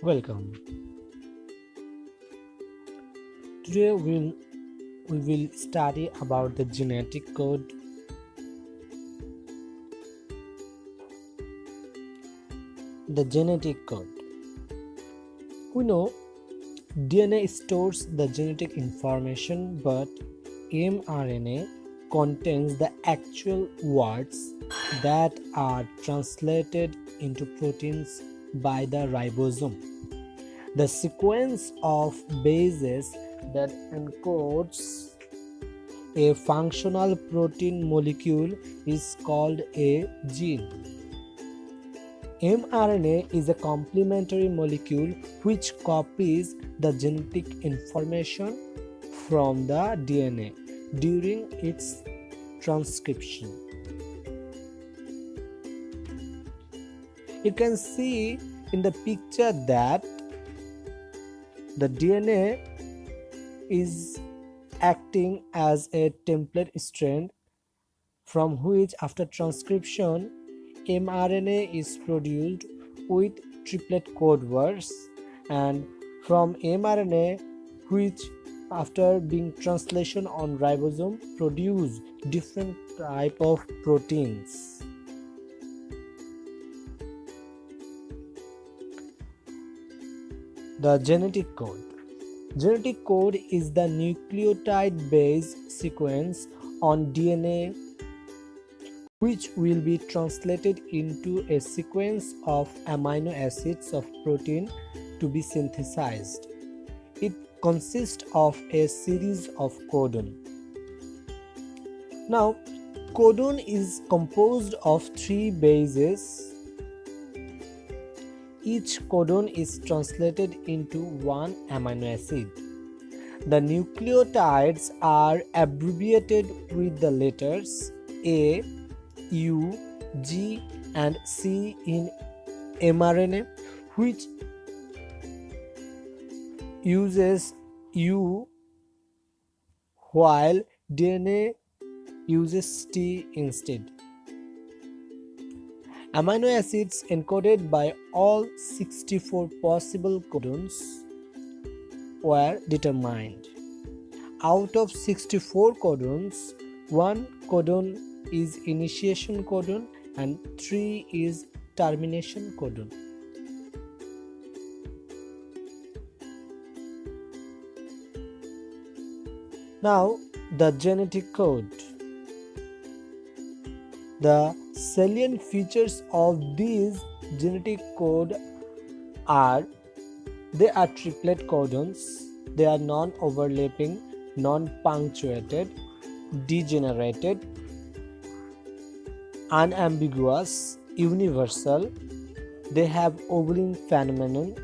Welcome. Today we will study about the genetic code. The genetic code. We know DNA stores the genetic information, but mRNA contains the actual words that are translated into proteins by the ribosome. The sequence of bases that encodes a functional protein molecule is called a gene. mRNA is a complementary molecule which copies the genetic information from the DNA during its transcription. You can see in the picture that the DNA is acting as a template strand from which after transcription mRNA is produced with triplet code words, and from mRNA which after being translation on ribosome produce different type of proteins. The genetic code. Genetic code is the nucleotide base sequence on DNA which will be translated into a sequence of amino acids of protein to be synthesized. It consists of a series of codon. Now, codon is composed of 3 bases. Each codon is translated into one amino acid. The nucleotides are abbreviated with the letters A, U, G and C in mRNA, which uses U while DNA uses T instead. Amino acids encoded by all 64 possible codons were determined. Out of 64 codons, 1 codon is initiation codon and 3 is termination codon. Now, the genetic code. The salient features of these genetic code are they are triplet codons, they are non-overlapping, non-punctuated, degenerated, unambiguous, universal, they have ovuling phenomenon,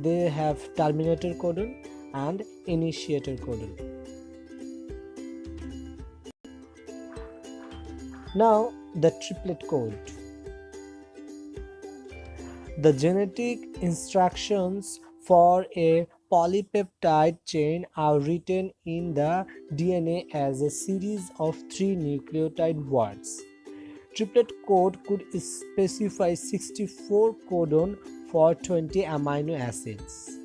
they have terminator codon and initiator codon. Now, the triplet code. The genetic instructions for a polypeptide chain are written in the DNA as a series of 3 nucleotide words. Triplet code could specify 64 codon for 20 amino acids.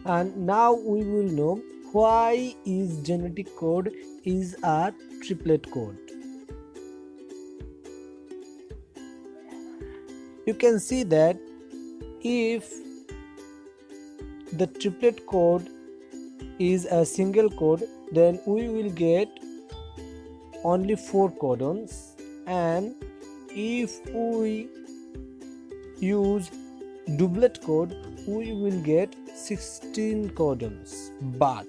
And now we will know why is genetic code is a triplet code. You can see that if the triplet code is a single code, then we will get only 4 codons, and if we use doublet code we will get 16 codons, but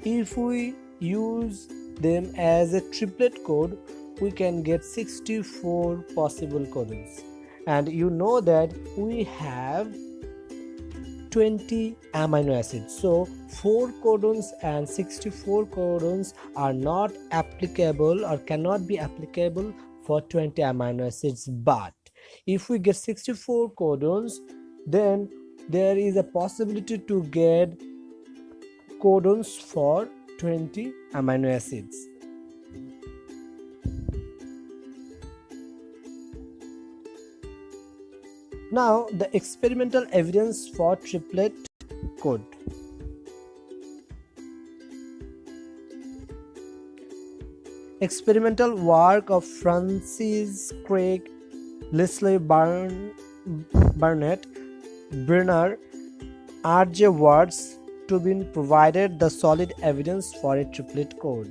if we use them as a triplet code we can get 64 possible codons. And you know that we have 20 amino acids, so 4 codons and 64 codons are not applicable or cannot be applicable for 20 amino acids, but if we get 64 codons then there is a possibility to get codons for 20 amino acids. Now, the experimental evidence for triplet code. Experimental work of Francis Crick, Leslie Burnett, Brenner, R.J. Watts to be provided the solid evidence for a triplet code.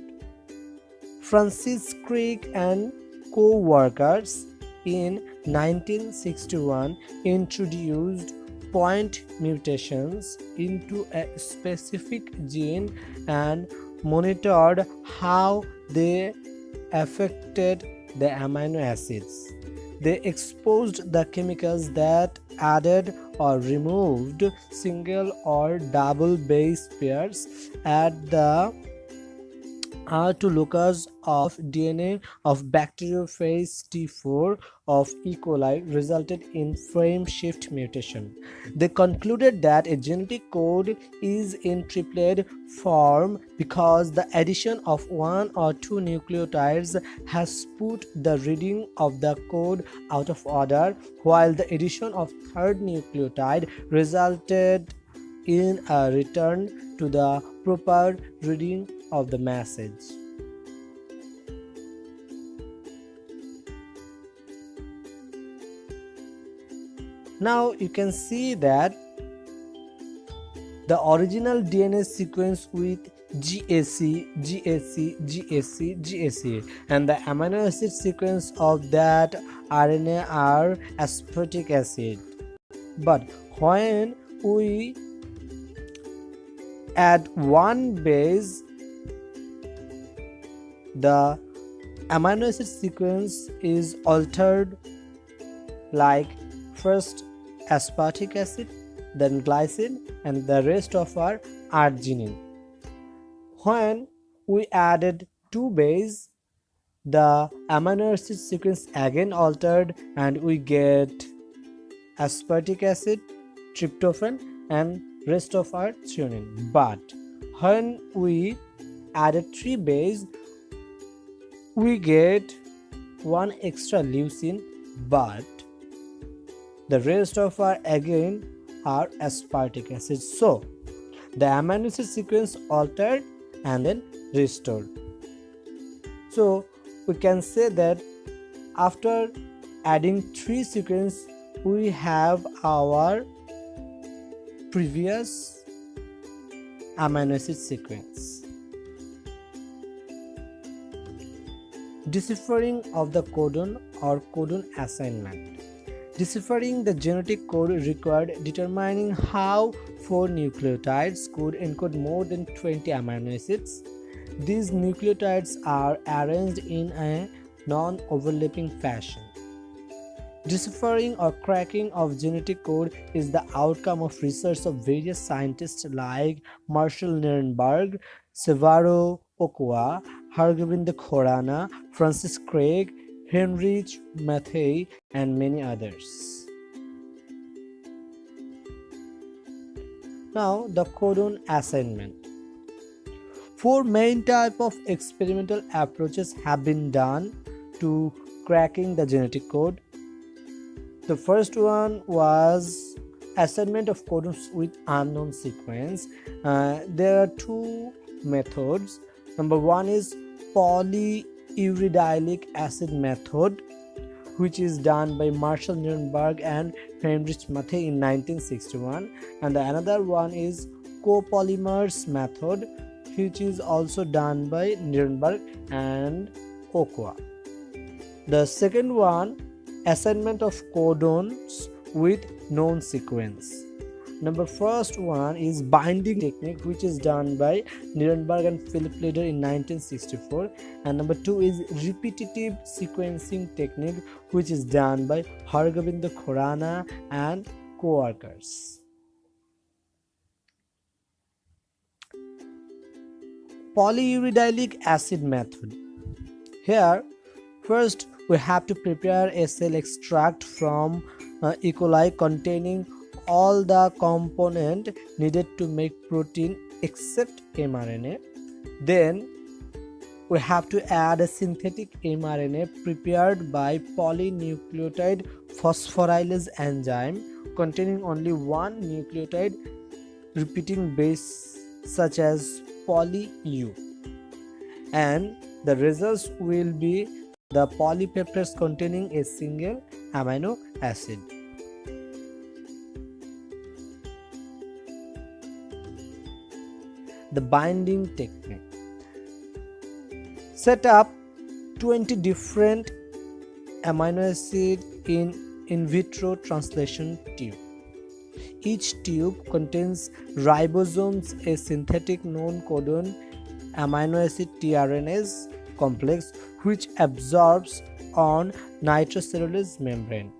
Francis Crick and co-workers in 1961 introduced point mutations into a specific gene and monitored how they affected the amino acids. They exposed the chemicals that added or removed single or double base pairs at the R2 locus of DNA of bacteriophage T4 of E. coli resulted in frame shift mutation. They concluded that a genetic code is in triplet form because the addition of one or two nucleotides has put the reading of the code out of order, while the addition of third nucleotide resulted in a return to the proper reading of the message. Now you can see that the original DNA sequence with GAC, GAC, GAC, GAC, and the amino acid sequence of that RNA are aspartic acid. But when we add one base, the amino acid sequence is altered, like first aspartic acid, then glycine, and the rest of our arginine. When we added two base, the amino acid sequence again altered and we get aspartic acid, tryptophan, and rest of our threonine. But when we added three base, we get one extra leucine, but the rest of our again are aspartic acid. So the amino acid sequence altered and then restored. So we can say that after adding three sequence, we have our previous amino acid sequence. Deciphering of the codon or codon assignment. Deciphering the genetic code required determining how four nucleotides could encode more than 20 amino acids. These nucleotides are arranged in a non-overlapping fashion. Deciphering or cracking of genetic code is the outcome of research of various scientists like Marshall Nirenberg, Severo Ochoa, Hargobind Khorana, Francis Crick, Heinrich Matthey, and many others. Now, the codon assignment. Four main types of experimental approaches have been done to cracking the genetic code. The first one was assignment of codons with unknown sequence. There are two methods. Number one is polyuridylic acid method, which is done by Marshall Nirenberg and Heinrich Matthey in 1961, and the another one is copolymers method, which is also done by Nirenberg and Ochoa. The second one, assignment of codons with known sequence. Number first one is binding technique, which is done by Nirenberg and Philip Leder in 1964, and number two is repetitive sequencing technique, which is done by Hargobind Khorana and co-workers. Polyuridylic acid method. Here, first we have to prepare a cell extract from E. coli containing all the component needed to make protein except mRNA. Then we have to add a synthetic mRNA prepared by polynucleotide phosphorylase enzyme containing only one nucleotide repeating base such as poly-U, and the results will be the polypeptides containing a single amino acid. The binding technique. Set up 20 different amino acids in vitro translation tube. Each tube contains ribosomes, a synthetic non-codon amino acid tRNAs complex which absorbs on nitrocellulose membrane.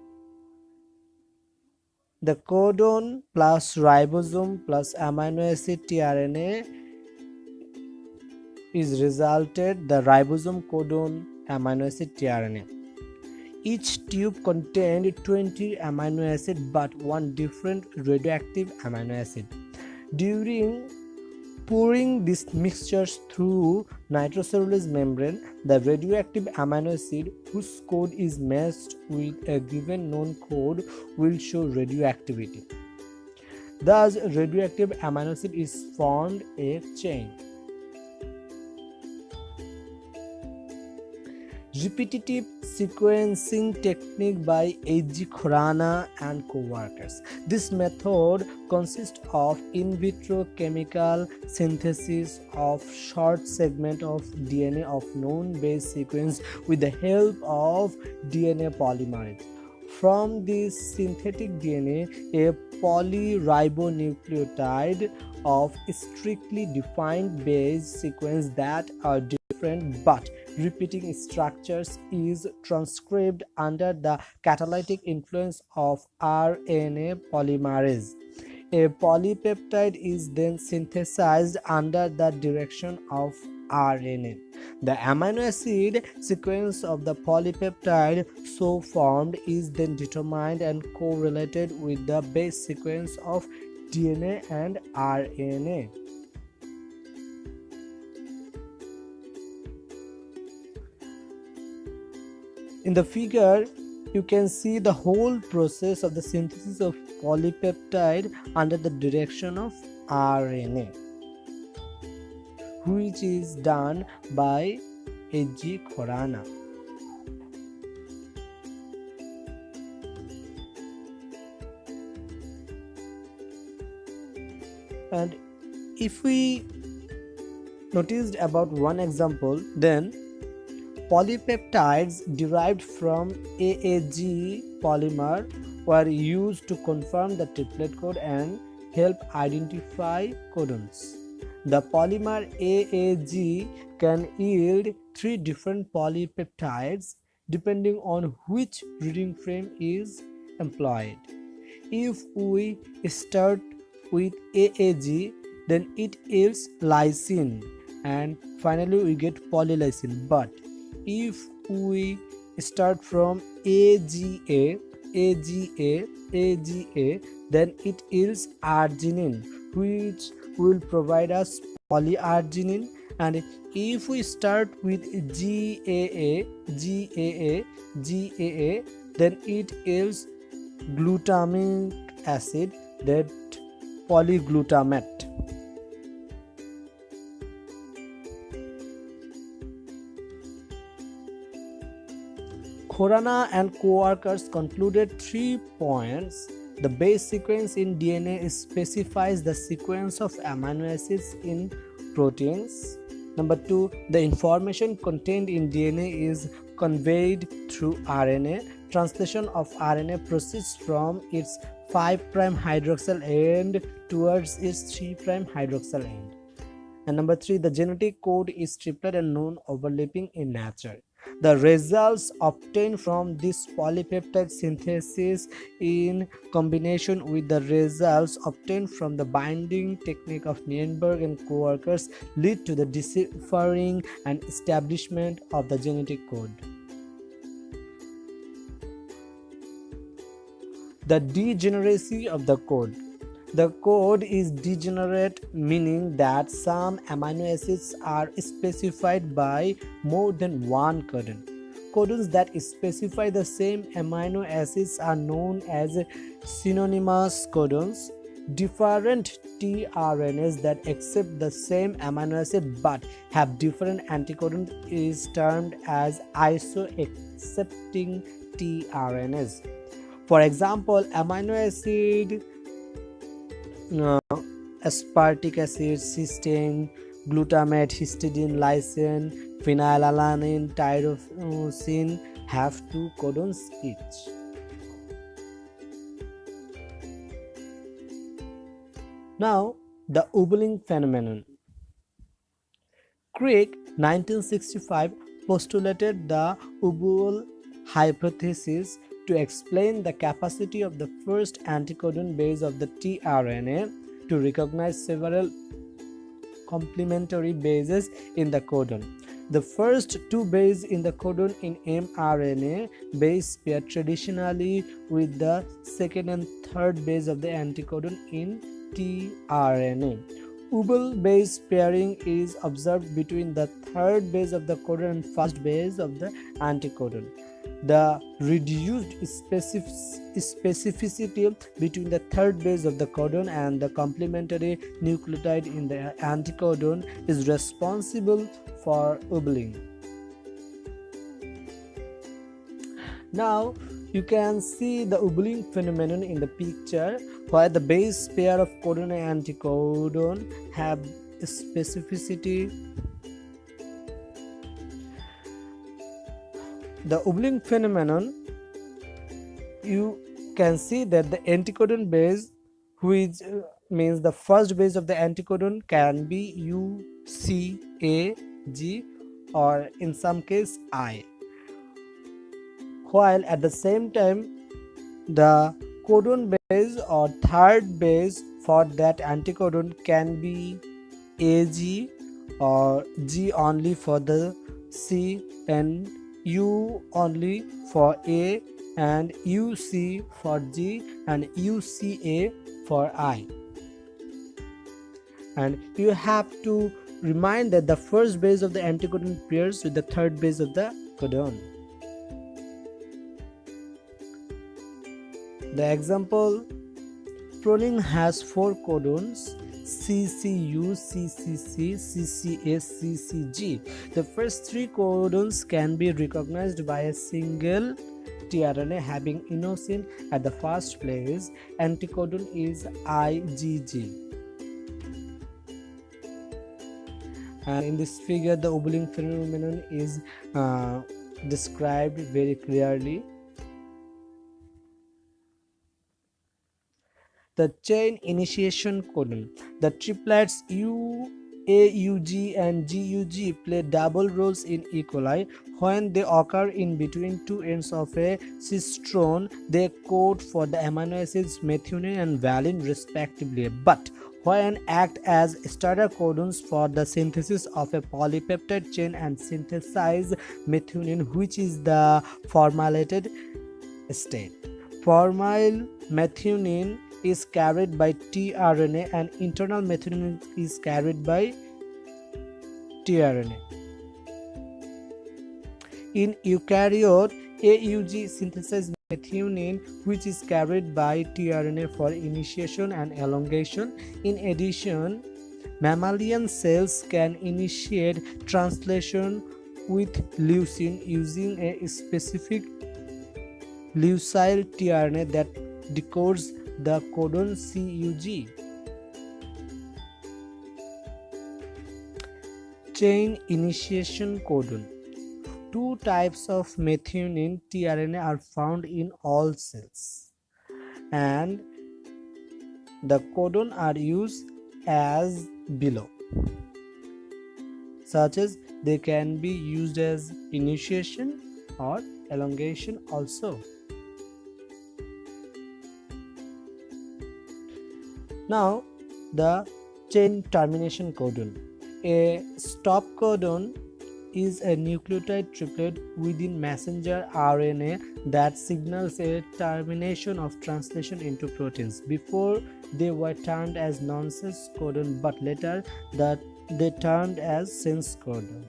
The codon plus ribosome plus amino acid tRNA is resulted the ribosome codon amino acid tRNA. Each tube contained 20 amino acids but one different radioactive amino acid. During pouring these mixtures through nitrocellulose membrane, the radioactive amino acid whose code is matched with a given known code will show radioactivity. Thus, radioactive amino acid is formed a chain. Repetitive sequencing technique by H.G. Khorana and co-workers. This method consists of in vitro chemical synthesis of short segment of DNA of known base sequence with the help of DNA polymerase. From this synthetic DNA, a polyribonucleotide of strictly defined base sequence that are different but repeating structures is transcribed under the catalytic influence of RNA polymerase. A polypeptide is then synthesized under the direction of RNA. The amino acid sequence of the polypeptide so formed is then determined and correlated with the base sequence of DNA and RNA. In the figure, you can see the whole process of the synthesis of polypeptide under the direction of RNA, which is done by H.G. Khorana. And if we noticed about one example, then polypeptides derived from AAG polymer were used to confirm the triplet code and help identify codons. The polymer AAG can yield 3 different polypeptides depending on which reading frame is employed. If we start with AAG, then it yields lysine, and finally we get polylysine. But if we start from AGA, then it yields arginine, which will provide us polyarginine. And if we start with GAA, then it yields glutamic acid, that polyglutamate. Khorana and co-workers concluded 3 points. The base sequence in DNA specifies the sequence of amino acids in proteins. Number 2, the information contained in DNA is conveyed through RNA. Translation of RNA proceeds from its 5' hydroxyl end towards its 3' hydroxyl end. And number 3, the genetic code is triplet and non-overlapping in nature. The results obtained from this polypeptide synthesis in combination with the results obtained from the binding technique of Nirenberg and co-workers lead to the deciphering and establishment of the genetic code. The degeneracy of the code. The code is degenerate, meaning that some amino acids are specified by more than one codon. Codons that specify the same amino acids are known as synonymous codons. Different tRNAs that accept the same amino acid but have different anticodons is termed as iso-accepting tRNAs. For example, amino acid aspartic acid, cysteine, glutamate, histidine, lysine, phenylalanine, tyrosine have two codons each. Now, the Ubbling phenomenon. Crick, 1965, postulated the Ubbel hypothesis to explain the capacity of the first anticodon base of the tRNA to recognize several complementary bases in the codon. The first two bases in the codon in mRNA base pair traditionally with the second and third base of the anticodon in tRNA. Ubbel base pairing is observed between the third base of the codon and first base of the anticodon. The reduced specificity between the third base of the codon and the complementary nucleotide in the anticodon is responsible for ubbling. Now you can see the ubbling phenomenon in the picture, where the base pair of codon and anticodon have specificity. The ubbling phenomenon, you can see that the anticodon base, which means the first base of the anticodon, can be U, C, A, G, or in some case I, while at the same time the codon base or third base for that anticodon can be AG or G only for the C, and U only for A, and UC for G, and UCA for I. And you have to remind that the first base of the anticodon pairs with the third base of the codon. The example, proline has four codons: CCU, CCC, CCA, CCG. The first three codons can be recognized by a single tRNA having inosine at the first place. Anticodon is IgG. And in this figure, the ubbling phenomenon is described very clearly. The chain initiation codon. The triplets AUG and GUG play double roles in E. coli. When they occur in between two ends of a cistron, they code for the amino acids methionine and valine respectively, but when act as starter codons for the synthesis of a polypeptide chain and synthesize methionine, which is the formallated state. Formyl methionine is carried by tRNA and internal methionine is carried by tRNA. In eukaryote, AUG synthesizes methionine, which is carried by tRNA for initiation and elongation. In addition, mammalian cells can initiate translation with leucine using a specific leucyl tRNA that decodes the codon CUG. Chain initiation codon. Two types of methionine tRNA are found in all cells, and the codon are used as below, such as they can be used as initiation or elongation also. Now, the chain termination codon. A stop codon is a nucleotide triplet within messenger RNA that signals a termination of translation into proteins. Before they were termed as nonsense codon, but later that they termed as sense codon.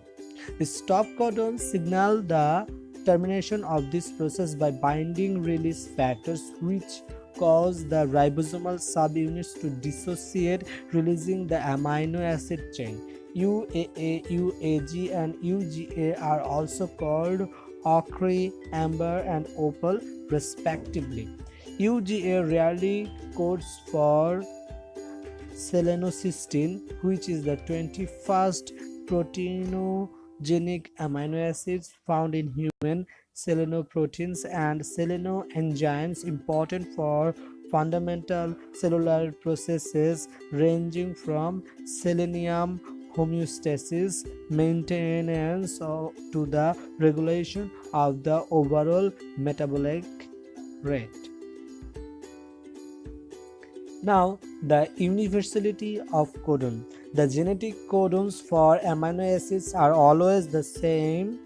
The stop codons signal the termination of this process by binding release factors which cause the ribosomal subunits to dissociate, releasing the amino acid chain. UAA, UAG, and UGA are also called ochre, amber, and opal, respectively. UGA rarely codes for selenocysteine, which is the 21st proteinogenic amino acids found in human selenoproteins and selenoenzymes important for fundamental cellular processes ranging from selenium homeostasis maintenance to the regulation of the overall metabolic rate. Now, the universality of codon. The genetic codons for amino acids are always the same,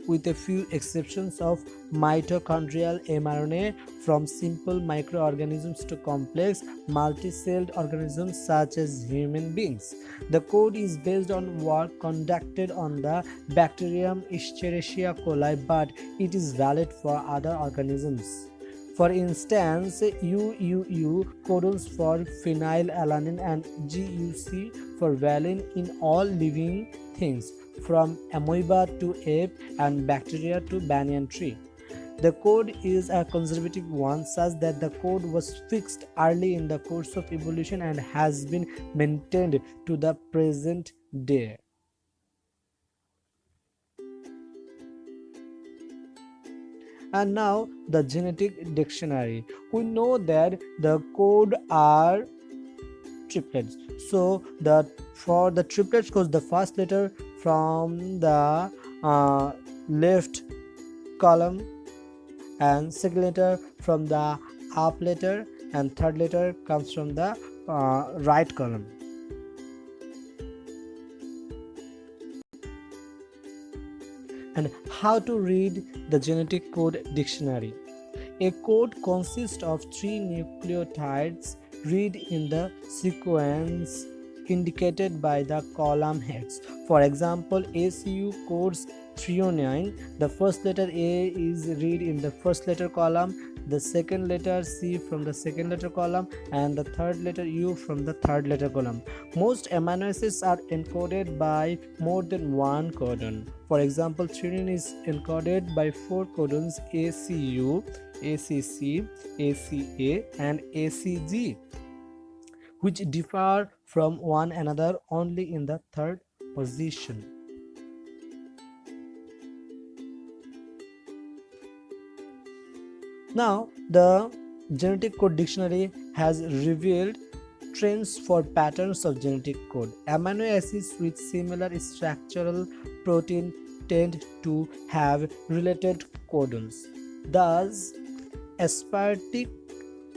with a few exceptions of mitochondrial mRNA from simple microorganisms to complex multi-celled organisms such as human beings. The code is based on work conducted on the bacterium Escherichia coli, but it is valid for other organisms. For instance, UUU codons for phenylalanine and GUC for valine in all living things, from amoeba to ape and bacteria to banyan tree. The code is a conservative one, such that the code was fixed early in the course of evolution and has been maintained to the present day. And now the genetic dictionary. We know that the code are triplets. So for the triplets goes the first letter from the left column, and second letter from the up letter, and third letter comes from the right column. And how to read the genetic code dictionary. A code consists of 3 nucleotides. Read in the sequence indicated by the column heads. For example, ACU codes threonine. The first letter A is read in the first letter column, the second letter C from the second letter column, and the third letter U from the third letter column. Most amino acids are encoded by more than one codon. For example, threonine is encoded by 4 codons: ACU, ACC, ACA, and ACG, which differ from one another only in the third position. Now, the genetic code dictionary has revealed trends for patterns of genetic code. Amino acids with similar structural protein tend to have related codons. Thus, aspartic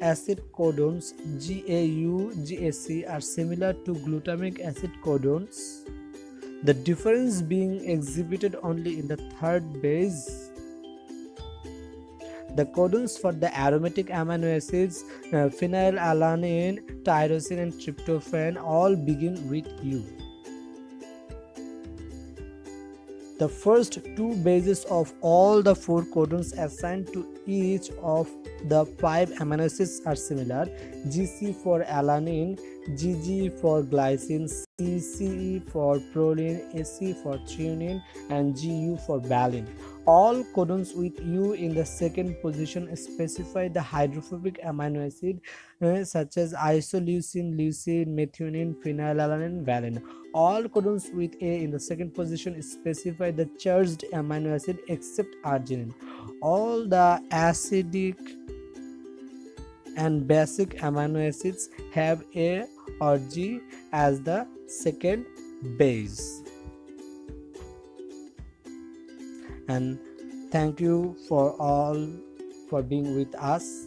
acid codons GAU, GAC are similar to glutamic acid codons, the difference being exhibited only in the third base. The codons for the aromatic amino acids phenylalanine, tyrosine, and tryptophan all begin with U. The first 2 bases of all the 4 codons assigned to each of the 5 amino acids are similar: GC for alanine, GG for glycine, CCE for proline, AC for threonine, and GU for valine. All codons with U in the second position specify the hydrophobic amino acid such as isoleucine, leucine, methionine, phenylalanine, valine. All codons with A in the second position specify the charged amino acid except arginine. All the acidic and basic amino acids have A or G as the second base. And thank you for all for being with us.